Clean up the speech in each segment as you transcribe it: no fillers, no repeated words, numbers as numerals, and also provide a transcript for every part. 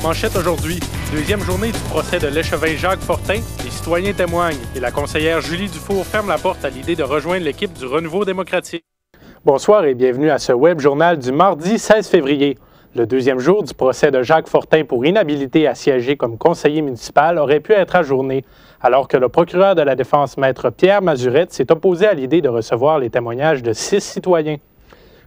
manchette aujourd'hui. Deuxième journée du procès de l'échevin Jacques Fortin. Les citoyens témoignent et la conseillère Julie Dufour ferme la porte à l'idée de rejoindre l'équipe du Renouveau démocratique. Bonsoir et bienvenue à ce web journal du mardi 16 février. Le deuxième jour du procès de Jacques Fortin pour inhabilité à siéger comme conseiller municipal aurait pu être ajourné, alors que le procureur de la Défense, Maître Pierre Mazurette, s'est opposé à l'idée de recevoir les témoignages de 6 citoyens.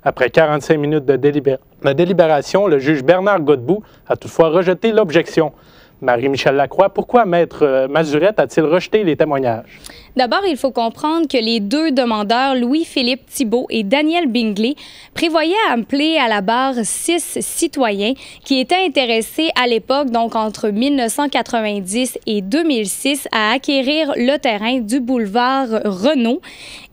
Après 45 minutes de délibération, le juge Bernard Godbout a toutefois rejeté l'objection. Marie-Michel Lacroix, pourquoi Maître Mazurette a-t-il rejeté les témoignages? D'abord, il faut comprendre que les deux demandeurs, Louis-Philippe Thibault et Daniel Bingley, prévoyaient appeler à la barre 6 citoyens qui étaient intéressés à l'époque, donc entre 1990 et 2006, à acquérir le terrain du boulevard Renault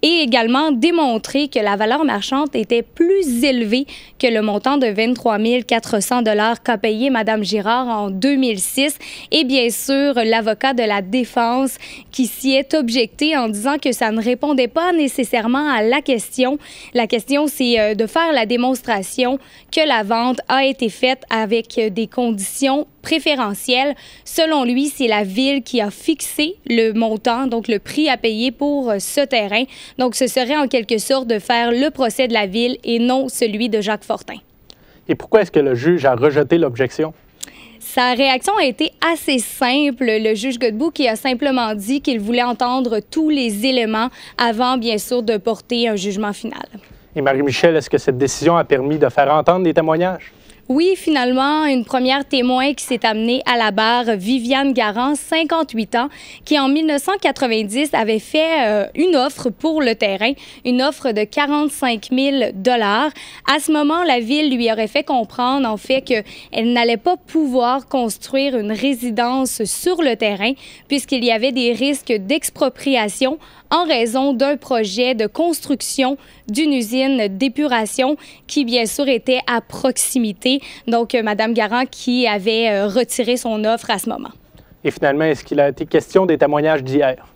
et également démontrer que la valeur marchande était plus élevée que le montant de 23 400 $ qu'a payé Mme Girard en 2006. Et bien sûr, l'avocat de la défense qui s'y est objecté en disant que ça ne répondait pas nécessairement à la question. La question, c'est de faire la démonstration que la vente a été faite avec des conditions préférentielles. Selon lui, c'est la ville qui a fixé le montant, donc le prix à payer pour ce terrain. Donc, ce serait en quelque sorte de faire le procès de la ville et non celui de Jacques Fortin. Et pourquoi est-ce que le juge a rejeté l'objection? Sa réaction a été assez simple. Le juge Godbout qui a simplement dit qu'il voulait entendre tous les éléments avant, bien sûr, de porter un jugement final. Et Marie-Michel, est-ce que cette décision a permis de faire entendre des témoignages? Oui, finalement, une première témoin qui s'est amenée à la barre, Viviane Garand, 58 ans, qui en 1990 avait fait une offre pour le terrain, une offre de 45 000 $. À ce moment, la ville lui aurait fait comprendre, en fait, qu'elle n'allait pas pouvoir construire une résidence sur le terrain puisqu'il y avait des risques d'expropriation en raison d'un projet de construction d'une usine d'épuration qui, bien sûr, était à proximité. Donc, Mme Garand qui avait retiré son offre à ce moment. Et finalement, est-ce qu'il a été question des témoignages d'hier?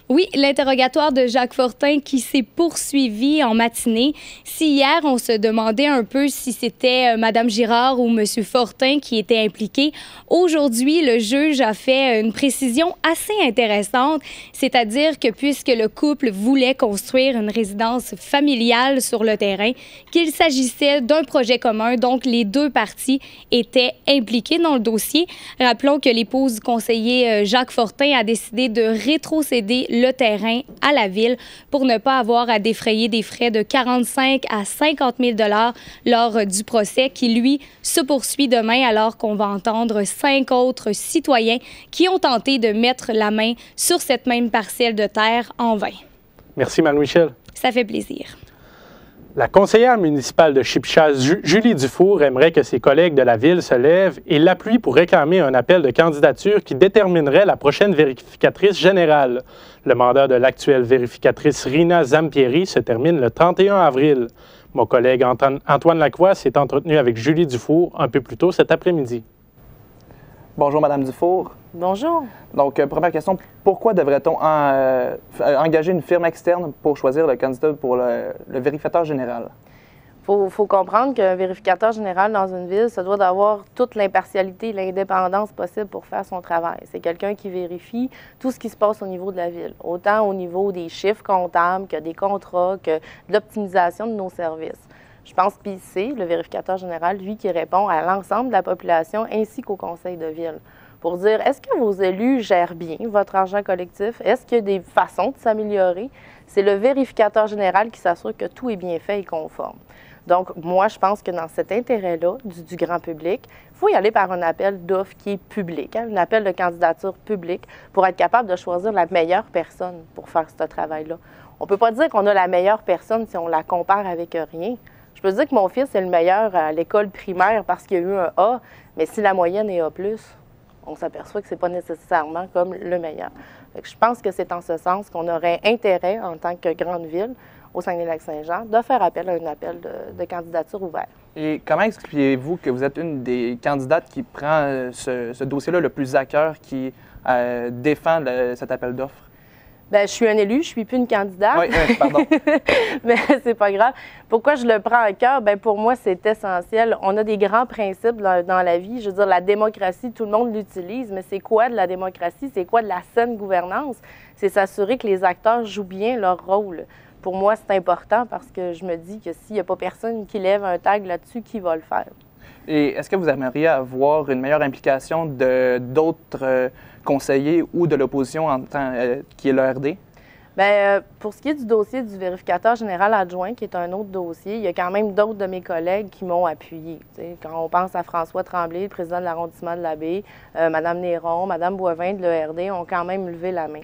Oui, l'interrogatoire de Jacques Fortin qui s'est poursuivi en matinée. Si hier, on se demandait un peu si c'était Mme Girard ou M. Fortin qui était impliqué, aujourd'hui, le juge a fait une précision assez intéressante, c'est-à-dire que puisque le couple voulait construire une résidence familiale sur le terrain, qu'il s'agissait d'un projet commun, donc les deux parties étaient impliquées dans le dossier. Rappelons que l'épouse du conseiller Jacques Fortin a décidé de rétrocéder le terrain à la ville pour ne pas avoir à défrayer des frais de 45 à 50 000 $ lors du procès qui, lui, se poursuit demain alors qu'on va entendre 5 autres citoyens qui ont tenté de mettre la main sur cette même parcelle de terre en vain. Merci, Marie-Michel. Ça fait plaisir. La conseillère municipale de Chipchas, Julie Dufour, aimerait que ses collègues de la ville se lèvent et l'appuient pour réclamer un appel de candidature qui déterminerait la prochaine vérificatrice générale. Le mandat de l'actuelle vérificatrice Rina Zampieri se termine le 31 avril. Mon collègue Antoine Lacroix s'est entretenu avec Julie Dufour un peu plus tôt cet après-midi. Bonjour, Mme Dufour. Bonjour. Donc, première question, pourquoi devrait-on engager une firme externe pour choisir le candidat pour le vérificateur général? Faut comprendre qu'un vérificateur général dans une ville, ça doit d'avoir toute l'impartialité et l'indépendance possible pour faire son travail. C'est quelqu'un qui vérifie tout ce qui se passe au niveau de la ville, autant au niveau des chiffres comptables que des contrats, que de l'optimisation de nos services. Je pense que c'est le vérificateur général, lui, qui répond à l'ensemble de la population ainsi qu'au conseil de ville pour dire est-ce que vos élus gèrent bien votre argent collectif? Est-ce qu'il y a des façons de s'améliorer? C'est le vérificateur général qui s'assure que tout est bien fait et conforme. Donc, moi, je pense que dans cet intérêt-là du grand public, il faut y aller par un appel d'offres qui est public, un appel de candidature publique pour être capable de choisir la meilleure personne pour faire ce travail-là. On ne peut pas dire qu'on a la meilleure personne si on la compare avec rien. Je peux dire que mon fils est le meilleur à l'école primaire parce qu'il a eu un A, mais si la moyenne est A+, on s'aperçoit que ce n'est pas nécessairement comme le meilleur. Je pense que c'est en ce sens qu'on aurait intérêt, en tant que grande ville, au Saguenay-Lac-Saint-Jean, de faire appel à un appel de candidature ouvert. Et comment expliquez-vous que vous êtes une des candidates qui prend ce dossier-là le plus à cœur, qui défend cet appel d'offres? Bien, je suis un élu, je suis plus une candidate. Oui, pardon. Mais c'est pas grave. Pourquoi je le prends à cœur? Bien, pour moi, c'est essentiel. On a des grands principes dans la vie. Je veux dire, la démocratie, tout le monde l'utilise, mais c'est quoi de la démocratie? C'est quoi de la saine gouvernance? C'est s'assurer que les acteurs jouent bien leur rôle. Pour moi, c'est important parce que je me dis que s'il n'y a pas personne qui lève un tag là-dessus, qui va le faire? Et est-ce que vous aimeriez avoir une meilleure implication d'autres conseillers ou de l'opposition qui est l'ERD? Bien, pour ce qui est du dossier du vérificateur général adjoint, qui est un autre dossier, il y a quand même d'autres de mes collègues qui m'ont appuyé. T'sais, quand on pense à François Tremblay, le président de l'arrondissement de la Baie, Mme Néron, Mme Boivin de l'ERD ont quand même levé la main.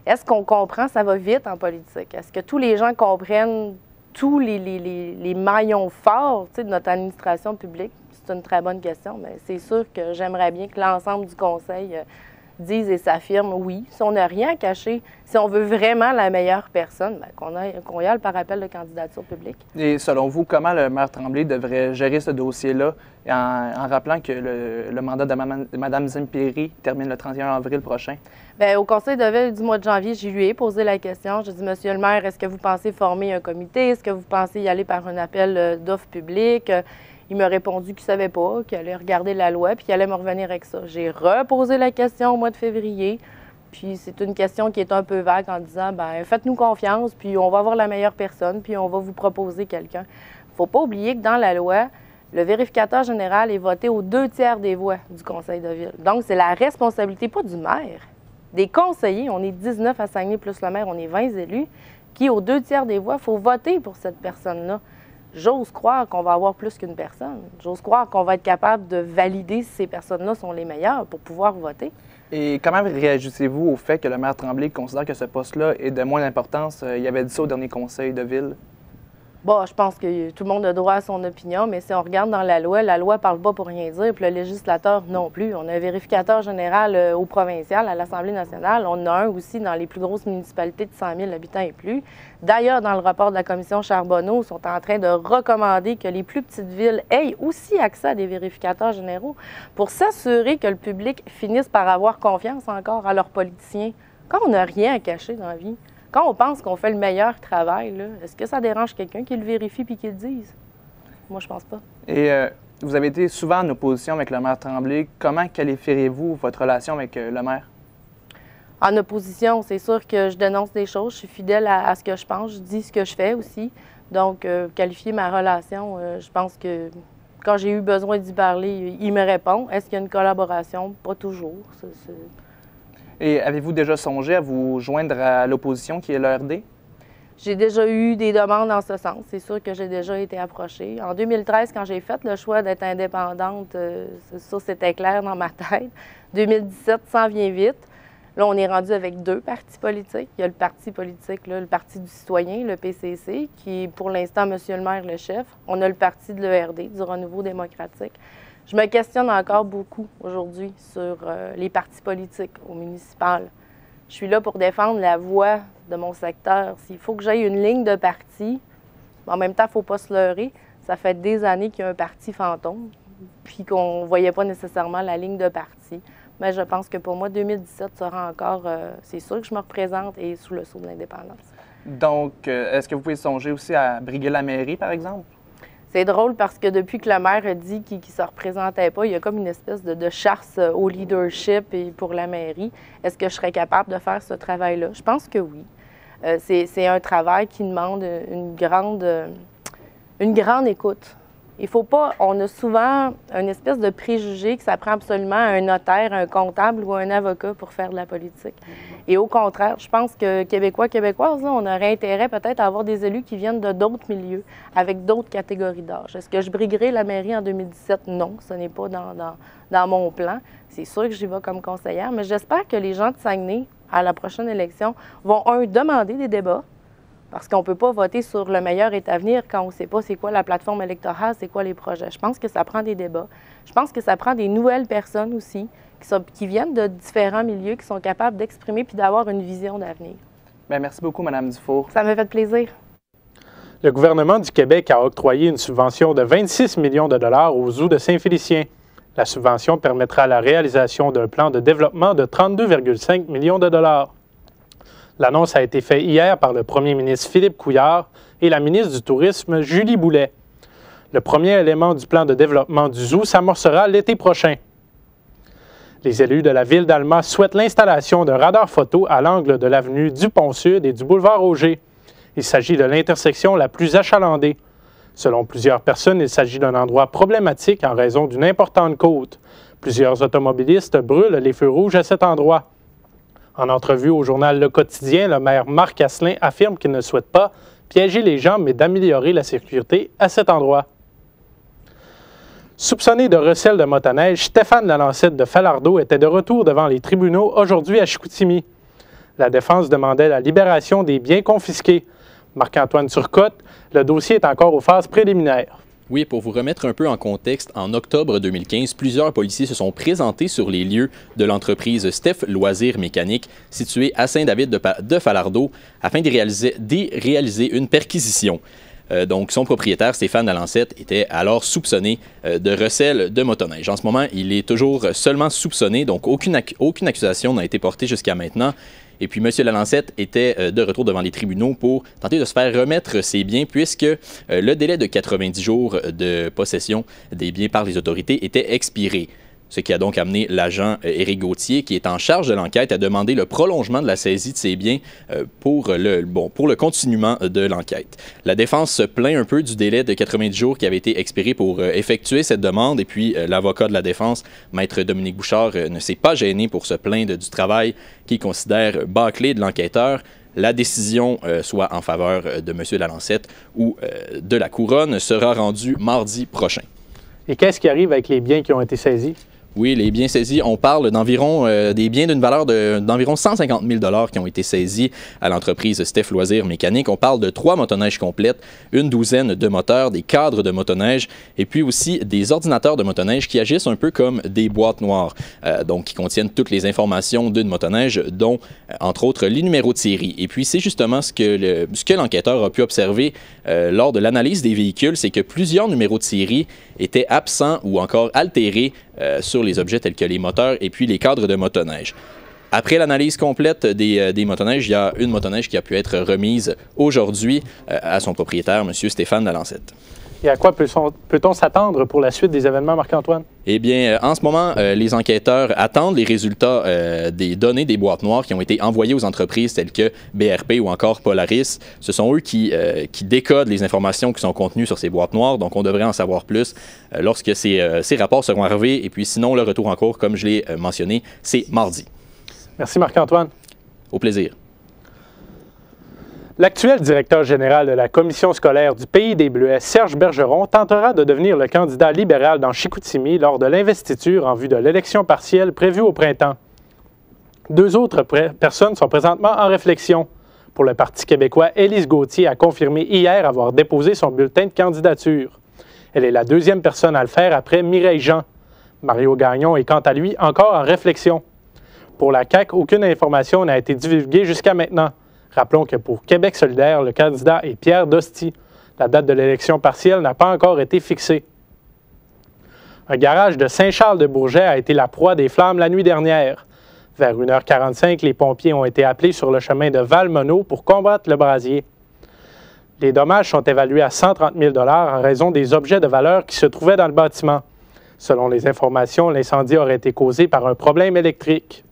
Est-ce qu'on comprend? Ça va vite en politique. Est-ce que tous les gens comprennent tous les maillons forts de notre administration publique? C'est une très bonne question, mais c'est sûr que j'aimerais bien que l'ensemble du conseil disent et s'affirment oui. Si on n'a rien à cacher, si on veut vraiment la meilleure personne, qu'on y aille par appel de candidature publique. Et selon vous, comment le maire Tremblay devrait gérer ce dossier-là en rappelant que le mandat de Mme Zimpéry termine le 31 avril prochain? Bien, au conseil de ville du mois de janvier, je lui ai posé la question. J'ai dit, Monsieur le maire, est-ce que vous pensez former un comité? Est-ce que vous pensez y aller par un appel d'offres publiques? Il m'a répondu qu'il ne savait pas, qu'il allait regarder la loi, puis qu'il allait me revenir avec ça. J'ai reposé la question au mois de février, puis c'est une question qui est un peu vague en disant, bien, faites-nous confiance, puis on va avoir la meilleure personne, puis on va vous proposer quelqu'un. Il ne faut pas oublier que dans la loi, le vérificateur général est voté aux 2/3 des voix du conseil de ville. Donc, c'est la responsabilité, pas du maire, des conseillers. On est 19 à Saguenay plus le maire, on est 20 élus, qui, aux 2/3 des voix, il faut voter pour cette personne-là. J'ose croire qu'on va avoir plus qu'une personne. J'ose croire qu'on va être capable de valider si ces personnes-là sont les meilleures pour pouvoir voter. Et comment réagissez-vous au fait que le maire Tremblay considère que ce poste-là est de moins d'importance? Il avait dit ça au dernier conseil de ville. Bon, je pense que tout le monde a droit à son opinion, mais si on regarde dans la loi ne parle pas pour rien dire, puis le législateur non plus. On a un vérificateur général au provincial, à l'Assemblée nationale. On en a un aussi dans les plus grosses municipalités de 100 000 habitants et plus. D'ailleurs, dans le rapport de la commission Charbonneau, ils sont en train de recommander que les plus petites villes aient aussi accès à des vérificateurs généraux pour s'assurer que le public finisse par avoir confiance encore à leurs politiciens. Quand on n'a rien à cacher dans la vie, quand on pense qu'on fait le meilleur travail, est-ce que ça dérange quelqu'un qui le vérifie puis qui le dise? Moi, je pense pas. Et vous avez été souvent en opposition avec le maire Tremblay. Comment qualifieriez-vous votre relation avec le maire? En opposition, c'est sûr que je dénonce des choses. Je suis fidèle à ce que je pense. Je dis ce que je fais aussi. Donc, qualifier ma relation, je pense que quand j'ai eu besoin d'y parler, il me répond. Est-ce qu'il y a une collaboration? Pas toujours. Et avez-vous déjà songé à vous joindre à l'opposition qui est l'ERD? J'ai déjà eu des demandes en ce sens. C'est sûr que j'ai déjà été approchée. En 2013, quand j'ai fait le choix d'être indépendante, ça, c'était clair dans ma tête. 2017, ça vient vite. Là, on est rendu avec 2 partis politiques. Il y a le parti politique, là, le Parti du citoyen, le PCC, qui est pour l'instant, Monsieur le maire, le chef. On a le parti de l'ERD, du Renouveau démocratique. Je me questionne encore beaucoup aujourd'hui sur les partis politiques au municipal. Je suis là pour défendre la voix de mon secteur. S'il faut que j'aille une ligne de parti, en même temps, il ne faut pas se leurrer. Ça fait des années qu'il y a un parti fantôme, puis qu'on ne voyait pas nécessairement la ligne de parti. Mais je pense que pour moi, 2017 sera encore, c'est sûr que je me représente et sous le sceau de l'indépendance. Donc, est-ce que vous pouvez songer aussi à briguer la mairie, par exemple? C'est drôle parce que depuis que le maire a dit qu'il ne se représentait pas, il y a comme une espèce de chasse au leadership et pour la mairie. Est-ce que je serais capable de faire ce travail-là? Je pense que oui. C'est un travail qui demande une grande écoute. Il faut pas, on a souvent une espèce de préjugé que ça prend absolument un notaire, un comptable ou un avocat pour faire de la politique. Et au contraire, je pense que Québécois, Québécoises, là, on aurait intérêt peut-être à avoir des élus qui viennent de d'autres milieux, avec d'autres catégories d'âge. Est-ce que je briguerai la mairie en 2017? Non, ce n'est pas dans mon plan. C'est sûr que j'y vais comme conseillère, mais j'espère que les gens de Saguenay, à la prochaine élection, vont, demander des débats. Parce qu'on ne peut pas voter sur le meilleur est à venir quand on ne sait pas c'est quoi la plateforme électorale, c'est quoi les projets. Je pense que ça prend des débats. Je pense que ça prend des nouvelles personnes aussi qui viennent de différents milieux, qui sont capables d'exprimer puis d'avoir une vision d'avenir. Bien, merci beaucoup, Mme Dufour. Ça m'a fait plaisir. Le gouvernement du Québec a octroyé une subvention de 26 millions de dollars au zoo de Saint-Félicien. La subvention permettra la réalisation d'un plan de développement de 32,5 millions de dollars. L'annonce a été faite hier par le premier ministre Philippe Couillard et la ministre du Tourisme Julie Boulet. Le premier élément du plan de développement du zoo s'amorcera l'été prochain. Les élus de la ville d'Alma souhaitent l'installation d'un radar photo à l'angle de l'avenue du Pont-Sud et du boulevard Auger. Il s'agit de l'intersection la plus achalandée. Selon plusieurs personnes, il s'agit d'un endroit problématique en raison d'une importante côte. Plusieurs automobilistes brûlent les feux rouges à cet endroit. En entrevue au journal Le Quotidien, le maire Marc Asselin affirme qu'il ne souhaite pas piéger les gens, mais d'améliorer la sécurité à cet endroit. Soupçonné de recel de motoneige, Stéphane Lalancette de Falardeau était de retour devant les tribunaux aujourd'hui à Chicoutimi. La défense demandait la libération des biens confisqués. Marc-Antoine Turcotte, le dossier est encore aux phases préliminaires. Oui, pour vous remettre un peu en contexte, en octobre 2015, plusieurs policiers se sont présentés sur les lieux de l'entreprise Steph Loisirs Mécaniques, située à Saint-David de Falardeau, afin de réaliser une perquisition. Donc, son propriétaire, Stéphane Lalancette, était alors soupçonné de recel de motoneige. En ce moment, il est toujours seulement soupçonné, donc aucune accusation n'a été portée jusqu'à maintenant. Et puis, M. Lalancette était de retour devant les tribunaux pour tenter de se faire remettre ses biens, puisque le délai de 90 jours de possession des biens par les autorités était expiré. Ce qui a donc amené l'agent Éric Gauthier, qui est en charge de l'enquête, à demander le prolongement de la saisie de ses biens pour le continuement de l'enquête. La défense se plaint un peu du délai de 90 jours qui avait été expiré pour effectuer cette demande, et puis l'avocat de la défense, Maître Dominique Bouchard, ne s'est pas gêné pour se plaindre du travail qu'il considère bâclé de l'enquêteur. La décision, soit en faveur de M. Lalancette ou de la Couronne, sera rendue mardi prochain. Et qu'est-ce qui arrive avec les biens qui ont été saisis? Oui, les biens saisis, on parle d'environ des biens d'une valeur d'environ 150 000 $ qui ont été saisis à l'entreprise Steph Loisirs Mécaniques. On parle de 3 motoneiges complètes, une douzaine de moteurs, des cadres de motoneige et puis aussi des ordinateurs de motoneige qui agissent un peu comme des boîtes noires, donc qui contiennent toutes les informations d'une motoneige, dont entre autres les numéros de série. Et puis c'est justement ce que l'enquêteur a pu observer lors de l'analyse des véhicules, c'est que plusieurs numéros de série étaient absents ou encore altérés sur les objets tels que les moteurs et puis les cadres de motoneige. Après l'analyse complète des motoneiges, il y a une motoneige qui a pu être remise aujourd'hui à son propriétaire, M. Stéphane Lalancette. Et à quoi peut-on s'attendre pour la suite des événements, Marc-Antoine? Eh bien, en ce moment, les enquêteurs attendent les résultats des données des boîtes noires qui ont été envoyées aux entreprises telles que BRP ou encore Polaris. Ce sont eux qui décodent les informations qui sont contenues sur ces boîtes noires, donc on devrait en savoir plus lorsque ces rapports seront arrivés. Et puis sinon, le retour en cours, comme je l'ai mentionné, c'est mardi. Merci Marc-Antoine. Au plaisir. L'actuel directeur général de la commission scolaire du Pays des Bleuets, Serge Bergeron, tentera de devenir le candidat libéral dans Chicoutimi lors de l'investiture en vue de l'élection partielle prévue au printemps. 2 autres personnes sont présentement en réflexion. Pour le Parti québécois, Élise Gauthier a confirmé hier avoir déposé son bulletin de candidature. Elle est la 2e personne à le faire après Mireille Jean. Mario Gagnon est quant à lui encore en réflexion. Pour la CAQ, aucune information n'a été divulguée jusqu'à maintenant. Rappelons que pour Québec solidaire, le candidat est Pierre Dosti. La date de l'élection partielle n'a pas encore été fixée. Un garage de Saint-Charles-de-Bourget a été la proie des flammes la nuit dernière. Vers 1h45, les pompiers ont été appelés sur le chemin de Val-Monod pour combattre le brasier. Les dommages sont évalués à 130 000 $ en raison des objets de valeur qui se trouvaient dans le bâtiment. Selon les informations, l'incendie aurait été causé par un problème électrique.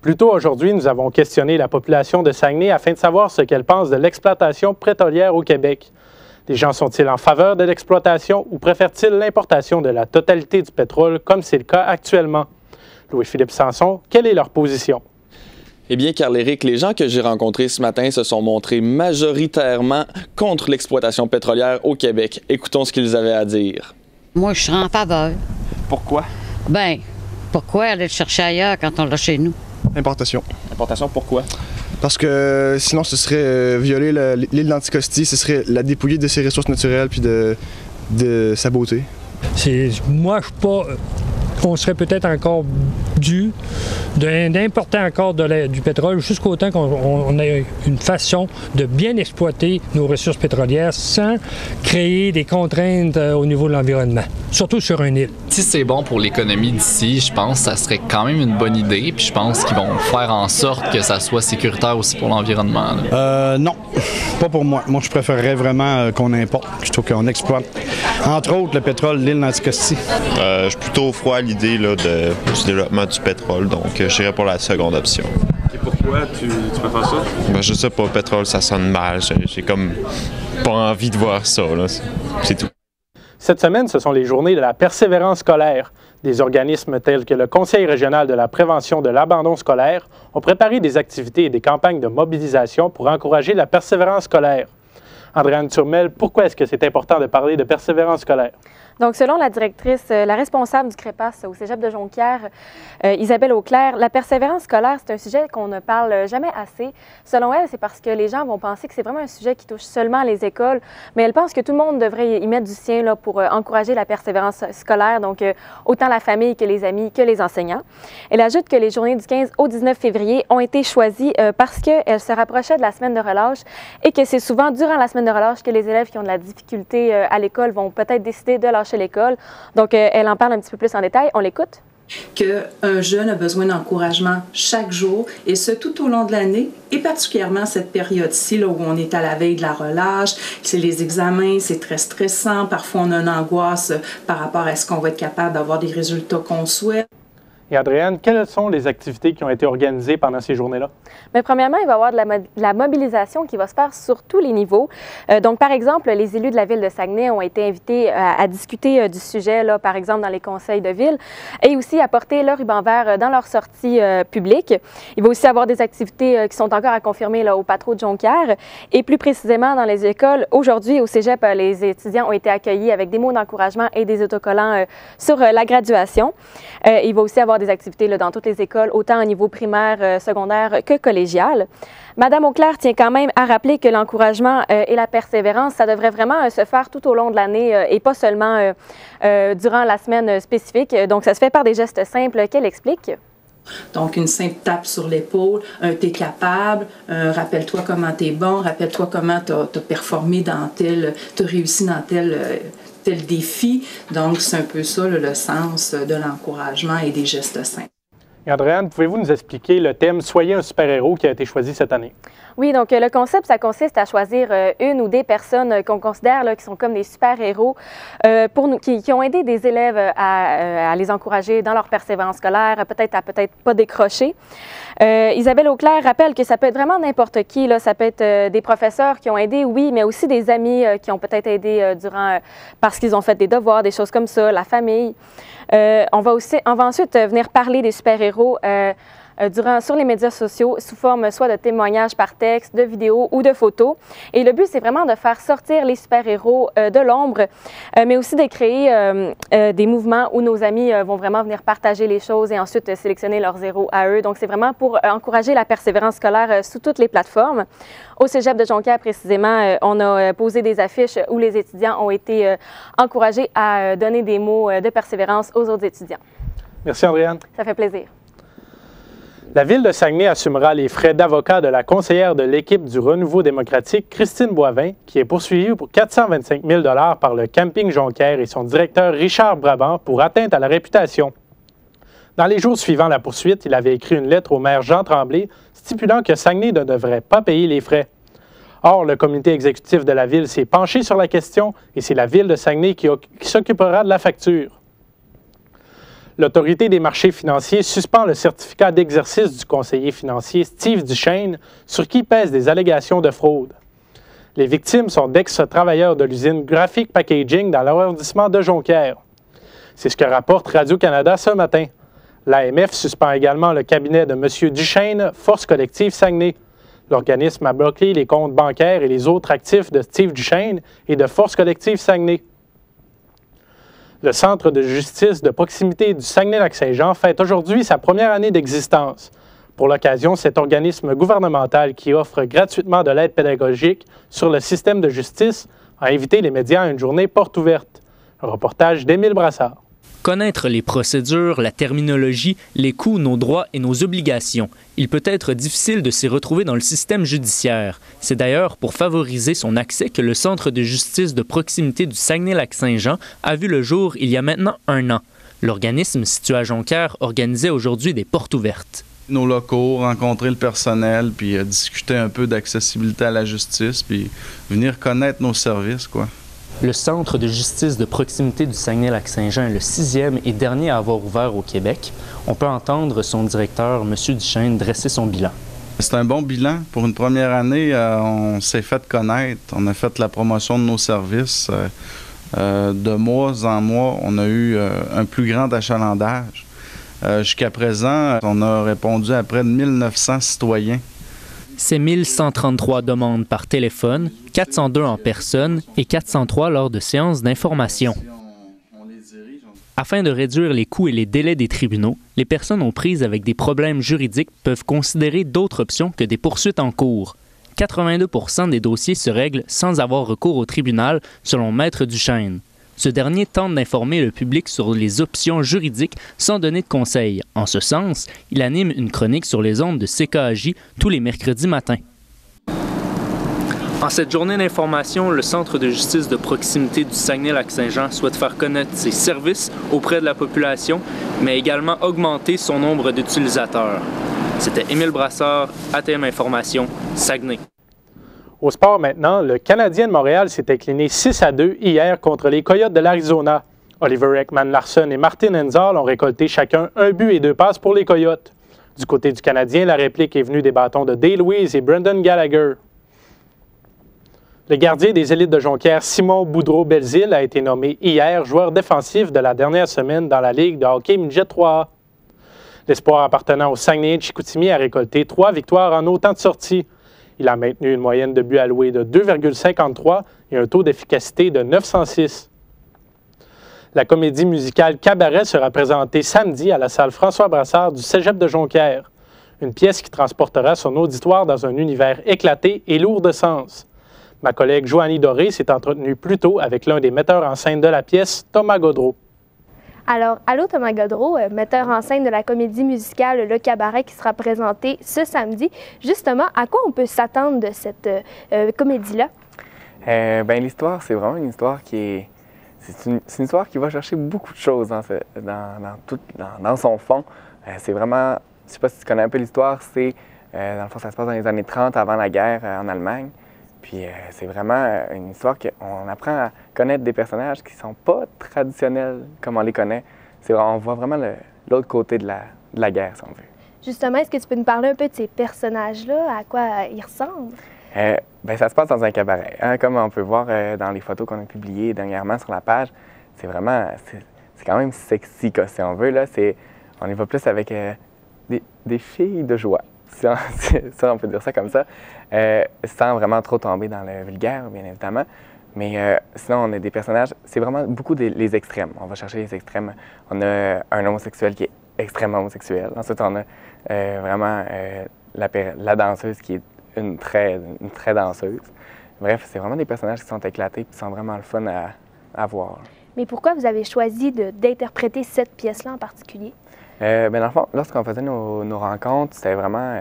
Plus tôt aujourd'hui, nous avons questionné la population de Saguenay afin de savoir ce qu'elle pense de l'exploitation pétrolière au Québec. Les gens sont-ils en faveur de l'exploitation ou préfèrent-ils l'importation de la totalité du pétrole comme c'est le cas actuellement? Louis-Philippe Sanson, quelle est leur position? Eh bien, Carl-Éric, les gens que j'ai rencontrés ce matin se sont montrés majoritairement contre l'exploitation pétrolière au Québec. Écoutons ce qu'ils avaient à dire. Moi, je serais en faveur. Pourquoi? Ben, pourquoi aller le chercher ailleurs quand on l'a chez nous? Importation. Importation, pourquoi? Parce que sinon, ce serait violer l'île d'Anticosti, ce serait la dépouiller de ses ressources naturelles puis de sa beauté. Moi, je suis pas on serait peut-être encore dû d'importer encore du pétrole jusqu'au temps qu'on ait une façon de bien exploiter nos ressources pétrolières sans créer des contraintes au niveau de l'environnement, surtout sur une île. Si c'est bon pour l'économie d'ici, je pense que ça serait quand même une bonne idée, puis je pense qu'ils vont faire en sorte que ça soit sécuritaire aussi pour l'environnement. Non, pas pour moi. Moi, je préférerais vraiment qu'on importe plutôt qu'on exploite. Entre autres, le pétrole, l'île d'Anticosti. Je suis plutôt froid à l'idée du développement du pétrole, donc je dirais pour la seconde option. Et pourquoi tu préfères ça? Ben, je sais pas, pétrole, ça sonne mal. J'ai comme pas envie de voir ça, là. C'est tout. Cette semaine, ce sont les journées de la persévérance scolaire. Des organismes tels que le Conseil régional de la prévention de l'abandon scolaire ont préparé des activités et des campagnes de mobilisation pour encourager la persévérance scolaire. Andréane Turmel, pourquoi est-ce que c'est important de parler de persévérance scolaire? Donc, selon la directrice, la responsable du CREPAS au Cégep de Jonquière, Isabelle Auclair, la persévérance scolaire, c'est un sujet qu'on ne parle jamais assez. Selon elle, c'est parce que les gens vont penser que c'est vraiment un sujet qui touche seulement les écoles, mais elle pense que tout le monde devrait y mettre du sien là, pour encourager la persévérance scolaire, donc autant la famille que les amis, que les enseignants. Elle ajoute que les journées du 15 au 19 février ont été choisies parce qu'elles se rapprochaient de la semaine de relâche et que c'est souvent durant la semaine de relâche que les élèves qui ont de la difficulté à l'école vont peut-être décider de lâcher l'école. Donc, elle en parle un petit peu plus en détail. On l'écoute. Qu'un jeune a besoin d'encouragement chaque jour, et ce tout au long de l'année, et particulièrement cette période-ci, là où on est à la veille de la relâche, c'est les examens, c'est très stressant, parfois on a une angoisse par rapport à ce qu'on va être capable d'avoir des résultats qu'on souhaite. Et Andréane, quelles sont les activités qui ont été organisées pendant ces journées-là? Bien, premièrement, il va y avoir de la mobilisation qui va se faire sur tous les niveaux. Donc, par exemple, les élus de la ville de Saguenay ont été invités à discuter du sujet, là, par exemple, dans les conseils de ville, et aussi à porter leur ruban vert dans leurs sorties publiques. Il va aussi y avoir des activités qui sont encore à confirmer là, au Patro de Jonquière. Et plus précisément, dans les écoles, aujourd'hui, au cégep, les étudiants ont été accueillis avec des mots d'encouragement et des autocollants sur la graduation. Il va aussi y avoir des activités là, dans toutes les écoles, autant au niveau primaire, secondaire que collégial. Madame Auclair tient quand même à rappeler que l'encouragement et la persévérance, ça devrait vraiment se faire tout au long de l'année et pas seulement durant la semaine spécifique. Donc, ça se fait par des gestes simples qu'elle explique. Donc, une simple tape sur l'épaule, un « t'es capable », rappelle-toi comment t'es bon, rappelle-toi comment t'as performé dans t'as réussi dans tel défi. Donc, c'est un peu ça là, le sens de l'encouragement et des gestes simples. Et Andréane, pouvez-vous nous expliquer le thème « Soyez un super-héros » qui a été choisi cette année? Oui, donc le concept, ça consiste à choisir une ou des personnes qu'on considère là, qui sont comme des super-héros qui ont aidé des élèves à les encourager dans leur persévérance scolaire, peut-être pas décrocher. Isabelle Auclair rappelle que ça peut être vraiment n'importe qui. Là. Ça peut être des professeurs qui ont aidé, oui, mais aussi des amis qui ont peut-être aidé parce qu'ils ont fait des devoirs, des choses comme ça, la famille. On va ensuite venir parler des super-héros sur les médias sociaux sous forme soit de témoignages par texte, de vidéos ou de photos. Et le but, c'est vraiment de faire sortir les super-héros de l'ombre, mais aussi de créer des mouvements où nos amis vont vraiment venir partager les choses et ensuite sélectionner leurs héros à eux. Donc, c'est vraiment pour encourager la persévérance scolaire sous toutes les plateformes. Au Cégep de Jonquière, précisément, on a posé des affiches où les étudiants ont été encouragés à donner des mots de persévérance aux autres étudiants. Merci, Andréane. Ça fait plaisir. La Ville de Saguenay assumera les frais d'avocat de la conseillère de l'équipe du Renouveau démocratique, Christine Boivin, qui est poursuivie pour 425 000 $ par le Camping Jonquière et son directeur Richard Brabant pour atteinte à la réputation. Dans les jours suivant la poursuite, il avait écrit une lettre au maire Jean Tremblay stipulant que Saguenay ne devrait pas payer les frais. Or, le comité exécutif de la Ville s'est penché sur la question et c'est la Ville de Saguenay qui s'occupera de la facture. L'Autorité des marchés financiers suspend le certificat d'exercice du conseiller financier Steve Duchesne, sur qui pèsent des allégations de fraude. Les victimes sont d'ex-travailleurs de l'usine Graphic Packaging dans l'arrondissement de Jonquière. C'est ce que rapporte Radio-Canada ce matin. L'AMF suspend également le cabinet de M. Duchesne, Force collective Saguenay. L'organisme a bloqué les comptes bancaires et les autres actifs de Steve Duchesne et de Force collective Saguenay. Le Centre de justice de proximité du Saguenay-Lac-Saint-Jean fête aujourd'hui sa première année d'existence. Pour l'occasion, cet organisme gouvernemental qui offre gratuitement de l'aide pédagogique sur le système de justice a invité les médias à une journée porte ouverte. Un reportage d'Émile Brassard. Connaître les procédures, la terminologie, les coûts, nos droits et nos obligations. Il peut être difficile de s'y retrouver dans le système judiciaire. C'est d'ailleurs pour favoriser son accès que le Centre de justice de proximité du Saguenay-Lac-Saint-Jean a vu le jour il y a maintenant 1 an. L'organisme situé à Jonquière organisait aujourd'hui des portes ouvertes. Nos locaux, rencontrer le personnel, puis discuter un peu d'accessibilité à la justice, puis venir connaître nos services, quoi. Le Centre de justice de proximité du Saguenay-Lac-Saint-Jean est le 6e et dernier à avoir ouvert au Québec. On peut entendre son directeur, M. Duchesne, dresser son bilan. C'est un bon bilan. Pour une première année, on s'est fait connaître. On a fait la promotion de nos services. De mois en mois, on a eu un plus grand achalandage. Jusqu'à présent, on a répondu à près de 1900 citoyens. C'est 1133 demandes par téléphone, 402 en personne et 403 lors de séances d'information. Afin de réduire les coûts et les délais des tribunaux, les personnes aux prises avec des problèmes juridiques peuvent considérer d'autres options que des poursuites en cours. 82 % des dossiers se règlent sans avoir recours au tribunal, selon Maître Duchesne. Ce dernier tente d'informer le public sur les options juridiques sans donner de conseils. En ce sens, il anime une chronique sur les ondes de CKAJ tous les mercredis matins. En cette journée d'information, le Centre de justice de proximité du Saguenay-Lac-Saint-Jean souhaite faire connaître ses services auprès de la population, mais également augmenter son nombre d'utilisateurs. C'était Émile Brassard, ATM Information, Saguenay. Au sport maintenant, le Canadien de Montréal s'est incliné 6-2 hier contre les Coyotes de l'Arizona. Oliver Ekman-Larsson et Martin Enzal ont récolté chacun 1 but et 2 passes pour les Coyotes. Du côté du Canadien, la réplique est venue des bâtons de Dale Weiss et Brendan Gallagher. Le gardien des élites de Jonquière, Simon Boudreau-Belzile, a été nommé hier joueur défensif de la dernière semaine dans la Ligue de hockey Midget 3A. L'espoir appartenant au Saguenay de Chicoutimi a récolté 3 victoires en autant de sorties. Il a maintenu une moyenne de buts alloués de 2,53 et un taux d'efficacité de 906. La comédie musicale Cabaret sera présentée samedi à la salle François Brassard du Cégep de Jonquière. Une pièce qui transportera son auditoire dans un univers éclaté et lourd de sens. Ma collègue Joanie Doré s'est entretenue plus tôt avec l'un des metteurs en scène de la pièce, Thomas Gaudreau. Alors, allô Thomas Gaudreau, metteur en scène de la comédie musicale Le Cabaret qui sera présentée ce samedi. Justement, à quoi on peut s'attendre de cette comédie-là? Bien, l'histoire, c'est vraiment une histoire qui est... C'est une histoire qui va chercher beaucoup de choses dans son fond. C'est vraiment... Je ne sais pas si tu connais un peu l'histoire, c'est... dans le fond, ça se passe dans les années 30, avant la guerre en Allemagne. Puis c'est vraiment une histoire qu'on apprend à connaître des personnages qui ne sont pas traditionnels comme on les connaît. On voit vraiment l'autre côté de la guerre, si on veut. Justement, est-ce que tu peux nous parler un peu de ces personnages-là, à quoi ils ressemblent? Bien, ça se passe dans un cabaret. Hein, comme on peut voir dans les photos qu'on a publiées dernièrement sur la page, c'est vraiment... C'est quand même sexy, quoi, si on veut. Là. On y va plus avec des filles de joie. Si on peut dire ça comme ça, sans vraiment trop tomber dans le vulgaire, bien évidemment. Mais sinon, on a des personnages, c'est vraiment beaucoup les extrêmes. On va chercher les extrêmes. On a un homosexuel qui est extrêmement homosexuel. Ensuite, on a vraiment la danseuse qui est une très danseuse. Bref, c'est vraiment des personnages qui sont éclatés et qui sont vraiment le fun à voir. Mais pourquoi vous avez choisi d'interpréter cette pièce-là en particulier? Bien, dans le fond, lorsqu'on faisait nos rencontres, c'était vraiment...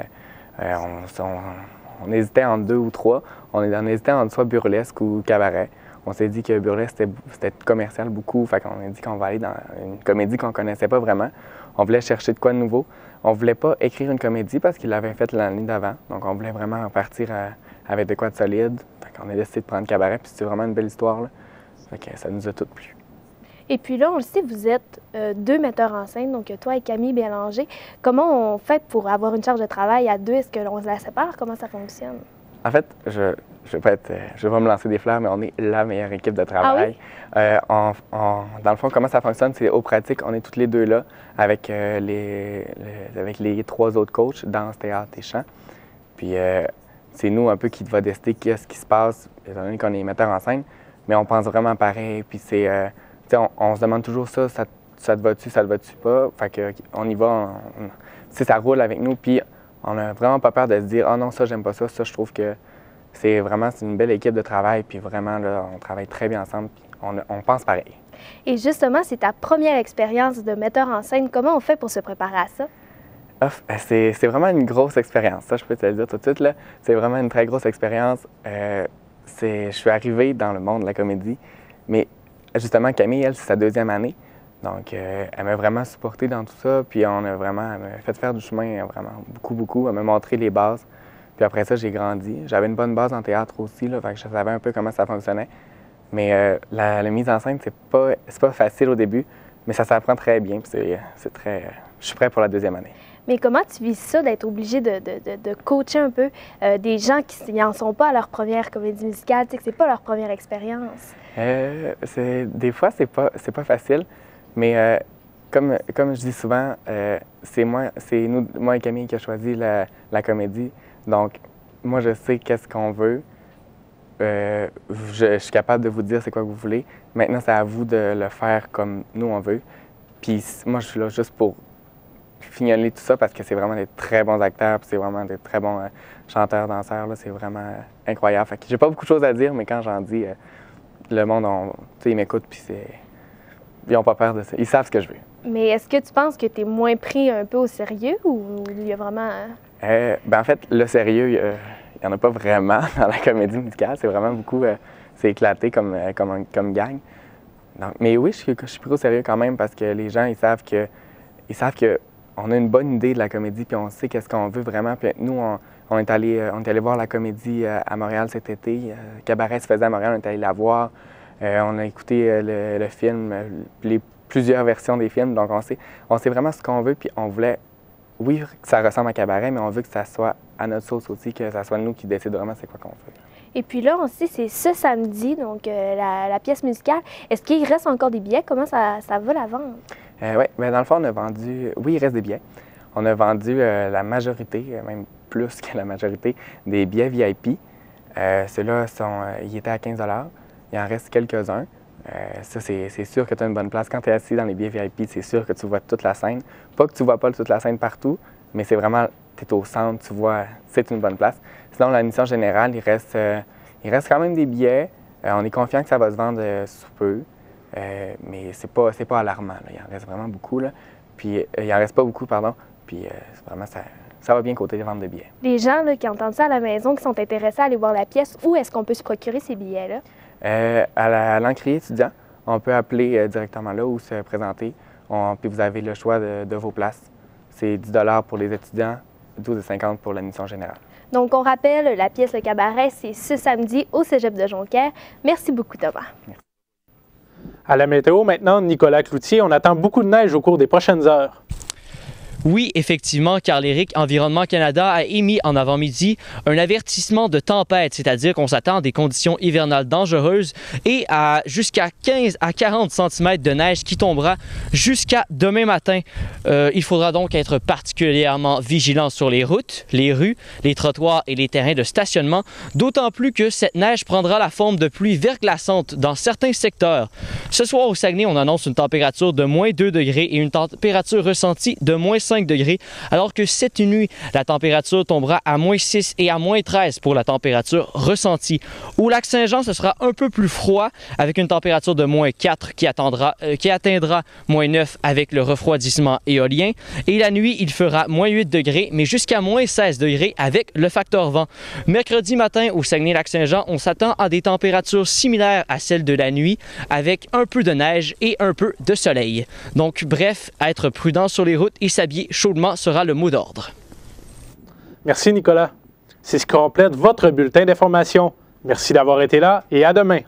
on hésitait entre 2 ou 3. On hésitait entre soit burlesque ou cabaret. On s'est dit que burlesque, c'était commercial beaucoup. Fait qu'on a dit qu'on va aller dans une comédie qu'on ne connaissait pas vraiment. On voulait chercher de quoi de nouveau. On ne voulait pas écrire une comédie parce qu'il l'avait faite l'année d'avant. Donc, on voulait vraiment partir avec de quoi de solide. Fait qu'on a décidé de prendre cabaret. Puis c'est vraiment une belle histoire, là. Fait que ça nous a toutes plu. Et puis là, on le sait, vous êtes 2 metteurs en scène, donc toi et Camille Bélanger. Comment on fait pour avoir une charge de travail à 2? Est-ce que l'on se la sépare? Comment ça fonctionne? En fait, je vais pas me lancer des fleurs, mais on est la meilleure équipe de travail. Ah oui? Dans le fond, comment ça fonctionne, c'est aux pratiques, on est toutes les deux là avec les 3 autres coachs, danse, théâtre et chant. Puis c'est nous un peu qui va décider qu'est-ce qui se passe, étant donné qu'on est metteurs en scène, mais on pense vraiment pareil. Puis c'est... on se demande toujours ça te va-tu, ça te va-tu pas? Fait qu'on y va, ça roule avec nous, puis on n'a vraiment pas peur de se dire « Ah non, ça, j'aime pas ça. » Ça, je trouve que c'est une belle équipe de travail, puis vraiment, là, on travaille très bien ensemble, puis on pense pareil. Et justement, c'est ta première expérience de metteur en scène. Comment on fait pour se préparer à ça? C'est vraiment une grosse expérience, ça je peux te le dire tout de suite. C'est vraiment une très grosse expérience. Je suis arrivé dans le monde de la comédie, mais justement Camille, elle, c'est sa 2e année. Donc elle m'a vraiment supporté dans tout ça, puis elle m'a fait faire du chemin vraiment beaucoup. Elle m'a montré les bases. Puis après ça, j'ai grandi. J'avais une bonne base en théâtre aussi, là, fait que je savais un peu comment ça fonctionnait. Mais la mise en scène, c'est pas facile au début, mais ça s'apprend très bien. Puis je suis prêt pour la 2e année. Mais comment tu vis ça d'être obligé de coacher un peu des gens qui n'en sont pas à leur première comédie musicale, tu sais, que c'est pas leur première expérience? Des fois, c'est pas facile, mais comme je dis souvent, c'est moi et Camille qui a choisi la comédie. Donc, moi, je sais qu'est-ce qu'on veut. Je suis capable de vous dire c'est quoi que vous voulez. Maintenant, c'est à vous de le faire comme nous, on veut. Puis moi, je suis là juste pour fignoler tout ça parce que c'est vraiment des très bons acteurs, puis c'est vraiment des très bons chanteurs, danseurs. C'est vraiment incroyable. Fait que j'ai pas beaucoup de choses à dire, mais quand j'en dis, le monde, ils m'écoutent, puis ils n'ont pas peur de ça. Ils savent ce que je veux. Mais est-ce que tu penses que tu es moins pris un peu au sérieux ou il y a vraiment... En fait, le sérieux, il n'y en a pas vraiment dans la comédie musicale. C'est vraiment beaucoup... c'est éclaté comme gang. Donc, mais oui, je suis pris au sérieux quand même parce que les gens, ils savent que on a une bonne idée de la comédie puis on sait qu'est-ce qu'on veut vraiment. Puis nous, on est allé voir la comédie à Montréal cet été. Cabaret se faisait à Montréal, on est allé la voir. On a écouté le film, plusieurs versions des films. Donc, on sait vraiment ce qu'on veut. Puis on voulait, oui, que ça ressemble à Cabaret, mais on veut que ça soit à notre sauce aussi, que ça soit nous qui décident vraiment c'est quoi qu'on veut. Et puis là, on sait, c'est ce samedi, donc la pièce musicale. Est-ce qu'il reste encore des billets? Comment ça va la vente? Oui, mais dans le fond, on a vendu... Oui, il reste des billets. On a vendu la majorité, même plus que la majorité, des billets VIP. Ceux-là, ils étaient à 15 $. Il en reste quelques-uns. Ça, c'est sûr que tu as une bonne place. Quand tu es assis dans les billets VIP, c'est sûr que tu vois toute la scène. Pas que tu vois pas toute la scène partout, mais c'est vraiment... Tu es au centre, tu vois, c'est une bonne place. Sinon, l'admission générale, il reste quand même des billets. On est confiant que ça va se vendre sous peu. Mais c'est pas alarmant. Là. Il en reste vraiment beaucoup. Là. Puis, il en reste pas beaucoup, pardon. Puis, vraiment, ça va bien côté des ventes de billets. Les gens là, qui entendent ça à la maison, qui sont intéressés à aller voir la pièce, où est-ce qu'on peut se procurer ces billets-là? À l'encrier étudiant, on peut appeler directement là ou se présenter. Puis, vous avez le choix de vos places. C'est 10 $ pour les étudiants, 12,50 pour l'admission générale. Donc, on rappelle, la pièce Le Cabaret, c'est ce samedi au Cégep de Jonquière. Merci beaucoup, Thomas. Merci. À la météo, maintenant, Nicolas Cloutier, on attend beaucoup de neige au cours des prochaines heures. Oui, effectivement, Carl Éric, Environnement Canada a émis en avant-midi un avertissement de tempête, c'est-à-dire qu'on s'attend à des conditions hivernales dangereuses et à jusqu'à 15 à 40 cm de neige qui tombera jusqu'à demain matin. Il faudra donc être particulièrement vigilant sur les routes, les rues, les trottoirs et les terrains de stationnement, d'autant plus que cette neige prendra la forme de pluie verglaçante dans certains secteurs. Ce soir au Saguenay, on annonce une température de moins 2 degrés et une température ressentie de moins 5 degrés, alors que cette nuit, la température tombera à moins 6 et à moins 13 pour la température ressentie. Au lac Saint-Jean, ce sera un peu plus froid, avec une température de moins 4 qui atteindra moins 9 avec le refroidissement éolien. Et la nuit, il fera moins 8 degrés, mais jusqu'à moins 16 degrés avec le facteur vent. Mercredi matin, au Saguenay-Lac-Saint-Jean, on s'attend à des températures similaires à celles de la nuit, avec un peu de neige et un peu de soleil. Donc, bref, être prudent sur les routes et s'habiller chaudement sera le mot d'ordre. Merci Nicolas. C'est ce qui complète votre bulletin d'information. Merci d'avoir été là et à demain.